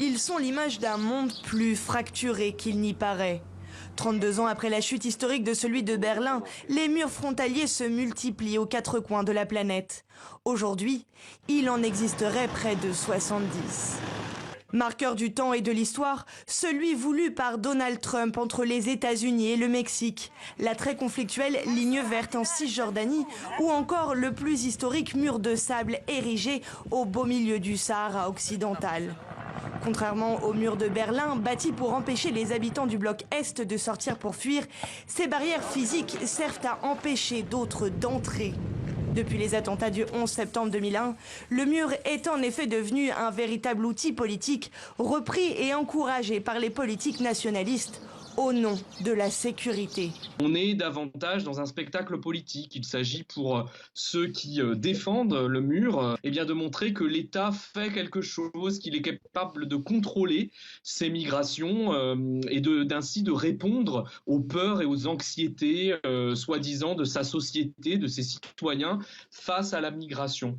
Ils sont l'image d'un monde plus fracturé qu'il n'y paraît. 32 ans après la chute historique de celui de Berlin, les murs frontaliers se multiplient aux quatre coins de la planète. Aujourd'hui, il en existerait près de 70. Marqueur du temps et de l'histoire, celui voulu par Donald Trump entre les États-Unis et le Mexique, la très conflictuelle ligne verte en Cisjordanie ou encore le plus historique mur de sable érigé au beau milieu du Sahara occidental. Contrairement au mur de Berlin, bâti pour empêcher les habitants du bloc Est de sortir pour fuir, ces barrières physiques servent à empêcher d'autres d'entrer. Depuis les attentats du 11 septembre 2001, le mur est en effet devenu un véritable outil politique, repris et encouragé par les politiques nationalistes au nom de la sécurité. On est davantage dans un spectacle politique. Il s'agit pour ceux qui défendent le mur de montrer que l'État fait quelque chose, qu'il est capable de contrôler ces migrations et d'ainsi de répondre aux peurs et aux anxiétés soi-disant de sa société, de ses citoyens face à la migration.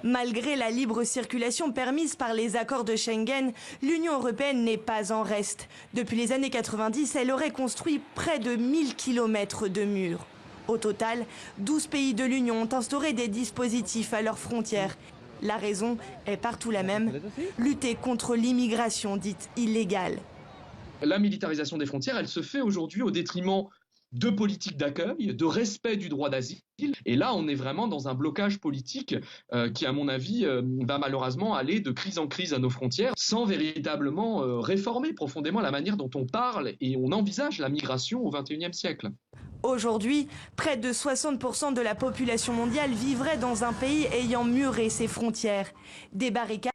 Malgré la libre circulation permise par les accords de Schengen, l'Union européenne n'est pas en reste. Depuis les années 90, elle aurait construit près de 1000 km de murs. Au total, 12 pays de l'Union ont instauré des dispositifs à leurs frontières. La raison est partout la même, lutter contre l'immigration dite illégale. La militarisation des frontières, elle se fait aujourd'hui au détriment de politique d'accueil, de respect du droit d'asile. Et là, on est vraiment dans un blocage politique qui, à mon avis, va malheureusement aller de crise en crise à nos frontières sans véritablement réformer profondément la manière dont on parle et on envisage la migration au XXIe siècle. Aujourd'hui, près de 60% de la population mondiale vivrait dans un pays ayant muré ses frontières. Des barricades